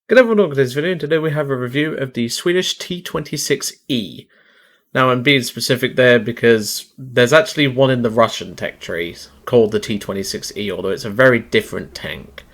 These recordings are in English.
Good everyone, welcome to this video, and today we have a review of the Swedish T-26E. Now I'm being specific there because there's actually one in the Russian tech tree called the T-26E, although it's a very different tank.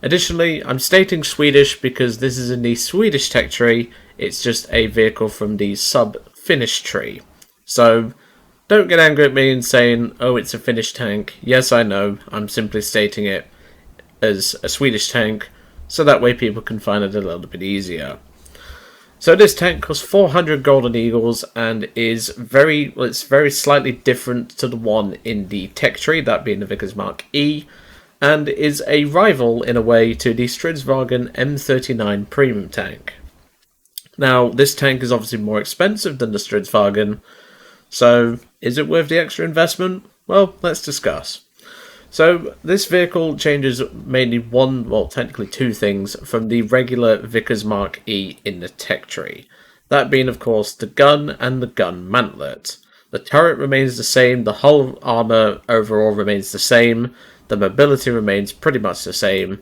Additionally, I'm stating Swedish because this is in the Swedish tech tree, it's just a vehicle from the sub-Finnish tree. So don't get angry at me and saying, oh, it's a Finnish tank. Yes, I know, I'm simply stating it as a Swedish tank, so that way people can find it a little bit easier. So this tank costs 400 golden eagles and is very slightly different to the one in the tech tree, that being the Vickers Mark E, and is a rival in a way to the Stridsvagn M39 premium tank. Now this tank is obviously more expensive than the Stridsvagn, so is it worth the extra investment? Well, let's discuss. So this vehicle changes mainly technically two things from the regular Vickers Mark E in the tech tree. That being, of course, the gun and the gun mantlet. The turret remains the same, the hull armour overall remains the same, the mobility remains pretty much the same.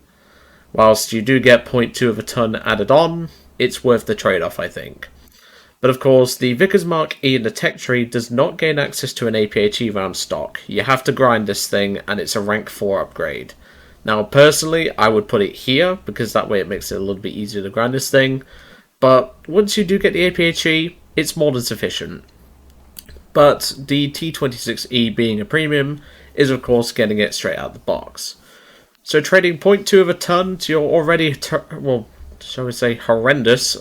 Whilst you do get 0.2 of a ton added on, it's worth the trade-off, I think. But of course, the Vickers Mark E in the tech tree does not gain access to an APHE round stock. You have to grind this thing, and it's a rank 4 upgrade. Now, personally, I would put it here, because that way it makes it a little bit easier to grind this thing. But once you do get the APHE, it's more than sufficient. But the T-26E being a premium is, of course, getting it straight out of the box. So trading 0.2 of a ton to your already, shall we say, horrendous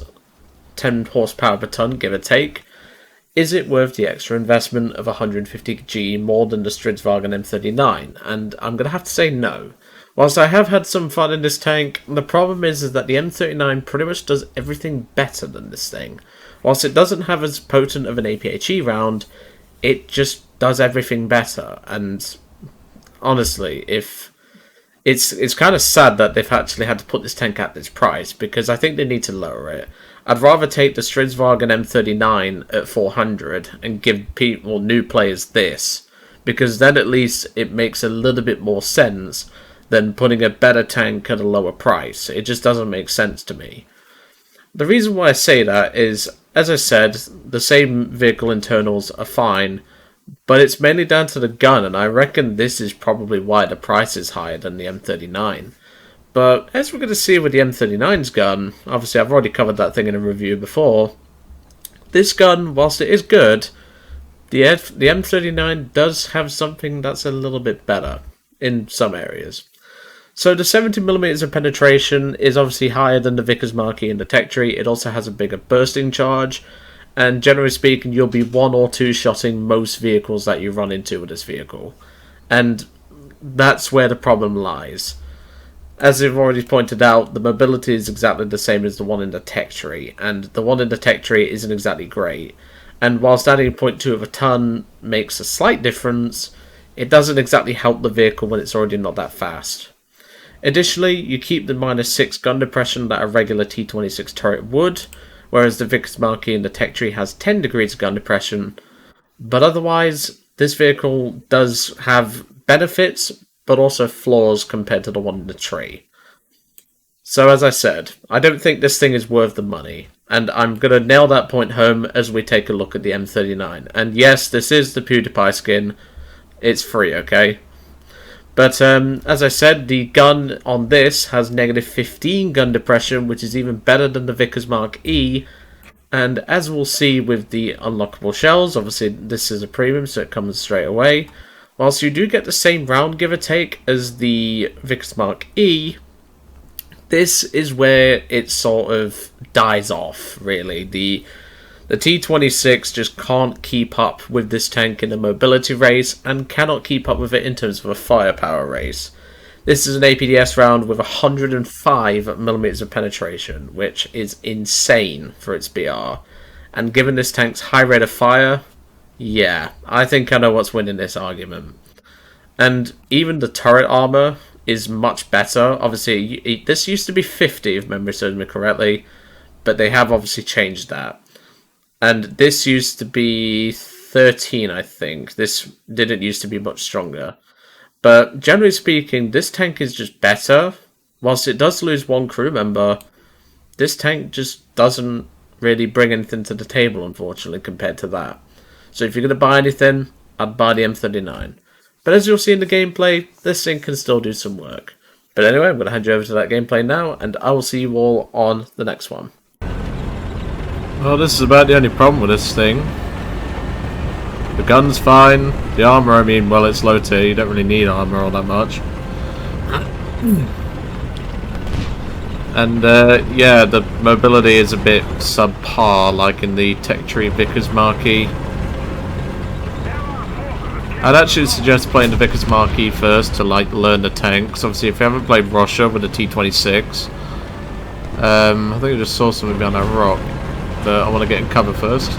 10 horsepower per ton, give or take, is it worth the extra investment of 150 GE more than the Stridsvagn M39? And I'm going to have to say no. Whilst I have had some fun in this tank, the problem is that the M39 pretty much does everything better than this thing. Whilst it doesn't have as potent of an APHE round, it just does everything better. And honestly, it's kind of sad that they've actually had to put this tank at this price, because I think they need to lower it. I'd rather take the Stridsvagn M39 at 400 and give people, new players, this, because then at least it makes a little bit more sense than putting a better tank at a lower price. It just doesn't make sense to me. The reason why I say that is, as I said, the same vehicle internals are fine, but it's mainly down to the gun, and I reckon this is probably why the price is higher than the M39. But as we're going to see with the M39's gun, obviously I've already covered that thing in a review before, this gun, whilst it is good, the M39 does have something that's a little bit better in some areas. So the 70mm of penetration is obviously higher than the Vickers Mark E in the tech tree. It also has a bigger bursting charge, and generally speaking you'll be 1 or 2 shotting most vehicles that you run into with this vehicle. And that's where the problem lies. As I've already pointed out, the mobility is exactly the same as the one in the tech tree, and the one in the tech tree isn't exactly great. And whilst adding 0.2 of a ton makes a slight difference, it doesn't exactly help the vehicle when it's already not that fast. Additionally, you keep the -6 gun depression that a regular T-26 turret would, whereas the Vickers Mark E in the tech tree has 10 degrees of gun depression. But otherwise, this vehicle does have benefits, but also flaws compared to the one in the tree. So as I said, I don't think this thing is worth the money, and I'm going to nail that point home as we take a look at the M39. And yes, this is the PewDiePie skin, it's free, okay? But as I said, the gun on this has -15 gun depression, which is even better than the Vickers Mark E, and as we'll see with the unlockable shells, obviously this is a premium so it comes straight away. Whilst you do get the same round, give or take, as the Vickers Mark E, this is where it sort of dies off, really. The T-26 just can't keep up with this tank in a mobility race, and cannot keep up with it in terms of a firepower race. This is an APDS round with 105mm of penetration, which is insane for its BR. And given this tank's high rate of fire, yeah, I think I know what's winning this argument. And even the turret armor is much better. Obviously, this used to be 50, if memory serves me correctly, but they have obviously changed that. And this used to be 13, I think. This didn't used to be much stronger. But generally speaking, this tank is just better. Whilst it does lose one crew member, this tank just doesn't really bring anything to the table, unfortunately, compared to that. So if you're going to buy anything, I'd buy the M39. But as you'll see in the gameplay, this thing can still do some work. But anyway, I'm going to hand you over to that gameplay now, and I will see you all on the next one. Well, this is about the only problem with this thing. The gun's fine. The armour, I mean, well, it's low tier. You don't really need armour all that much. And, yeah, the mobility is a bit subpar, like in the Tech Tree Vickers Marquee. I'd actually suggest playing the Vickers Marquee first to, like, learn the tanks. Obviously, if you haven't played Russia with the T-26, I think I just saw something behind that rock. But I want to get in cover first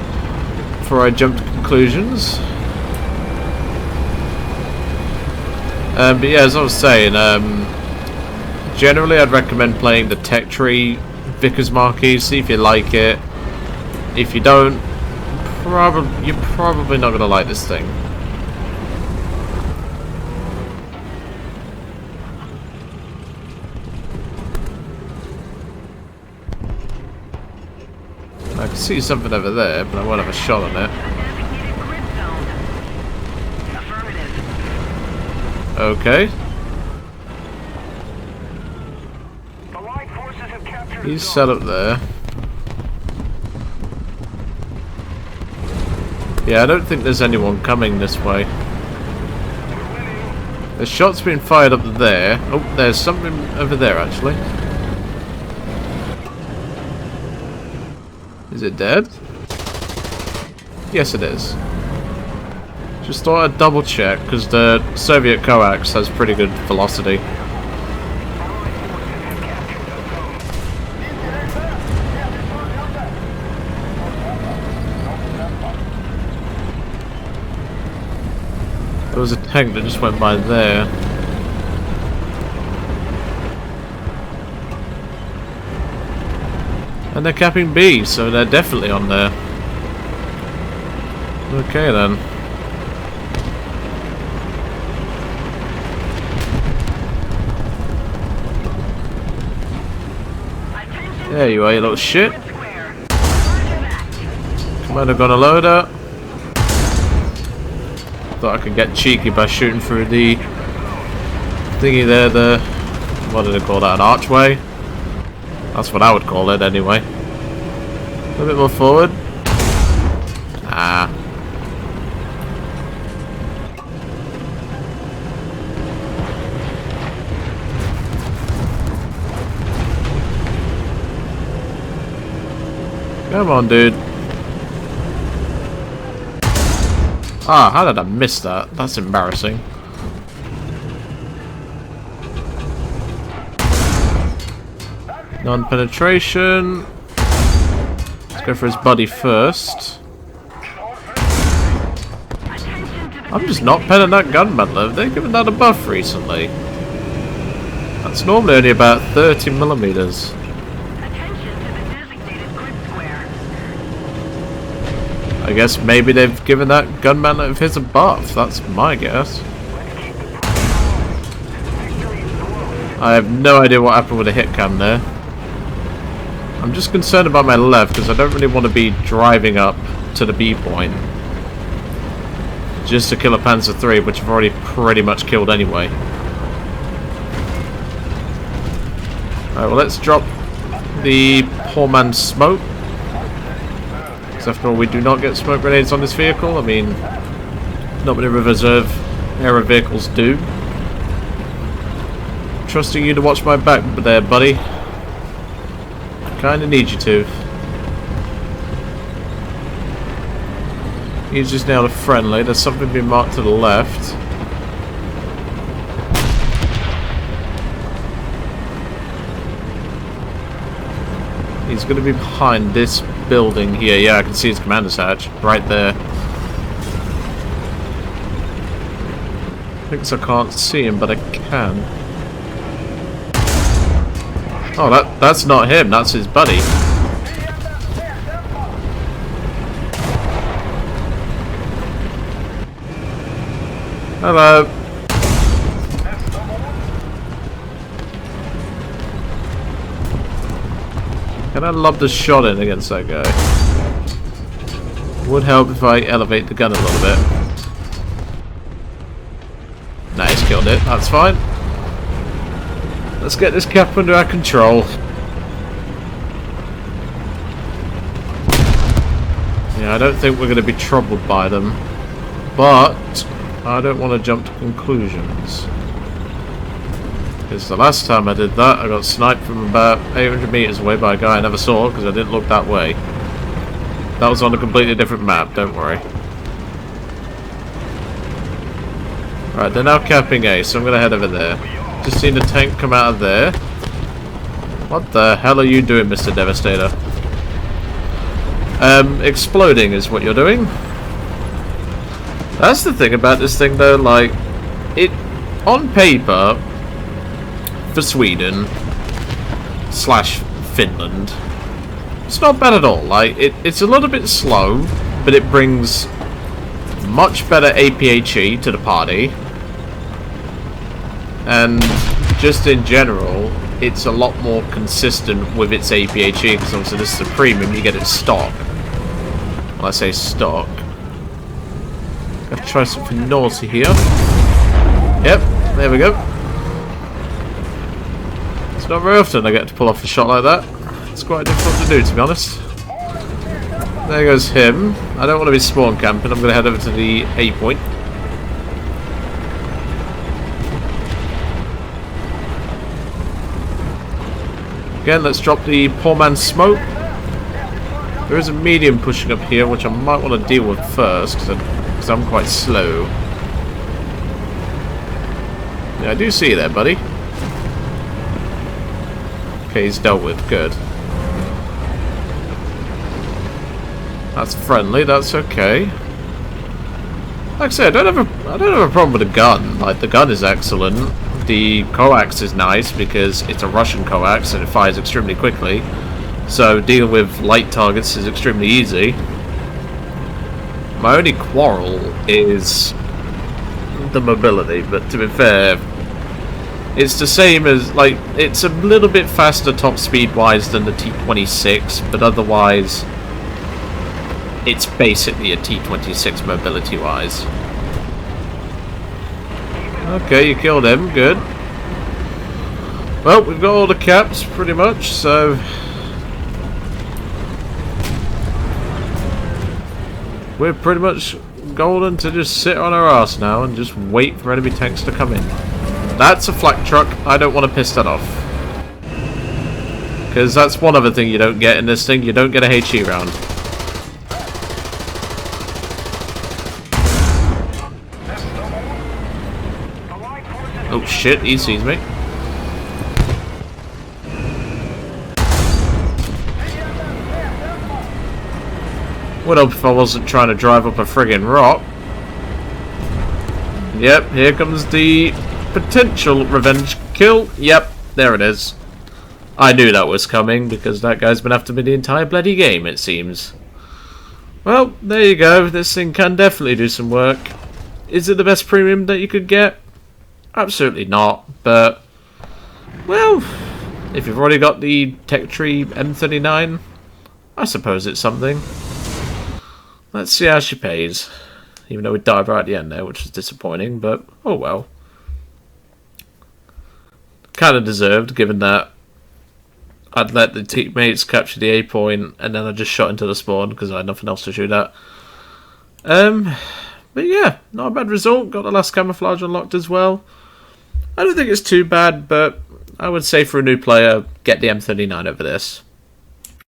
before I jump to conclusions. But yeah, as I was saying, generally I'd recommend playing the Tech Tree Vickers Marquee, see if you like it. If you don't, you're probably not going to like this thing. I can see something over there, but I won't have a shot on it. Okay. He's set up there. Yeah, I don't think there's anyone coming this way. The shot's been fired up there. Oh, there's something over there actually. Is it dead? Yes, it is. Just thought I'd double check because the Soviet coax has pretty good velocity. There was a tank that just went by there. And they're capping B, so they're definitely on there. Okay then. There you are, you little shit. Might have got a loader. Thought I could get cheeky by shooting through the thingy there, the... what do they call that, an archway? That's what I would call it anyway. A little bit more forward. Ah. Come on, dude. Ah, how did I miss that? That's embarrassing. Non-penetration. Let's go for his buddy first. I'm just not penning that gunmetal. Have they given that a buff recently? That's normally only about 30mm. I guess maybe they've given that gunman of his a buff. That's my guess. I have no idea what happened with the hit cam there. I'm just concerned about my left because I don't really want to be driving up to the B point just to kill a Panzer III, which I've already pretty much killed anyway. Alright, well, let's drop the poor man's smoke. After all, we do not get smoke grenades on this vehicle. I mean, not many reserve era vehicles do. Trusting you to watch my back there, buddy. Kinda need you to. He's just nailed a friendly. There's something being marked to the left. He's going to be behind this building here. Yeah, I can see his commander's hatch right there. Thinks I can't see him, but I can. Oh, that's not him. That's his buddy. Hello. Can I lob the shot in against that guy? Would help if I elevate the gun a little bit. Nice, killed it. That's fine. Let's get this cap under our control. Yeah, I don't think we're going to be troubled by them. But I don't want to jump to conclusions. Because the last time I did that, I got sniped from about 800 meters away by a guy I never saw because I didn't look that way. That was on a completely different map, don't worry. Right, they're now capping A, so I'm going to head over there. Just seen a tank come out of there. What the hell are you doing, Mr. Devastator? Exploding is what you're doing. That's the thing about this thing, though, like, it, on paper, for Sweden / Finland, it's not bad at all. Like, it's a little bit slow, but it brings much better APHE to the party. And just in general, it's a lot more consistent with its APHE, because obviously this is a premium, you get it stock. Well, I say stock. Gotta try something naughty here. Yep, there we go. It's not very often I get to pull off a shot like that. It's quite difficult to do, to be honest. There goes him. I don't want to be spawn camping, I'm going to head over to the A point. Again, let's drop the poor man's smoke. There is a medium pushing up here, which I might want to deal with first, because I'm quite slow. Yeah, I do see you there, buddy. Okay, he's dealt with. Good. That's friendly. That's okay. Like I said, I don't have a problem with the gun. Like, the gun is excellent. The coax is nice because it's a Russian coax and it fires extremely quickly. So dealing with light targets is extremely easy. My only quarrel is the mobility, but to be fair, it's the same as, like, it's a little bit faster top speed wise than the T-26, but otherwise it's basically a T-26 mobility wise. Okay, you killed him, good. Well, we've got all the caps pretty much, so we're pretty much golden to just sit on our ass now and just wait for enemy tanks to come in. That's a flak truck. I don't want to piss that off. Because that's one other thing you don't get in this thing. You don't get a HE round. Oh shit, he sees me. Would help if I wasn't trying to drive up a friggin' rock. Yep, here comes the potential revenge kill. Yep, there it is. I knew that was coming because that guy's been after me the entire bloody game, it seems. Well, there you go. This thing can definitely do some work. Is it the best premium that you could get? Absolutely not, but, well, if you've already got the Tech Tree M39, I suppose it's something. Let's see how she pays. Even though we died right at the end there, which was disappointing, but oh well. Kind of deserved, given that I'd let the teammates capture the A point, and then I just shot into the spawn because I had nothing else to shoot at. But yeah, not a bad result. Got the last camouflage unlocked as well. I don't think it's too bad, but I would say for a new player, get the M39 over this.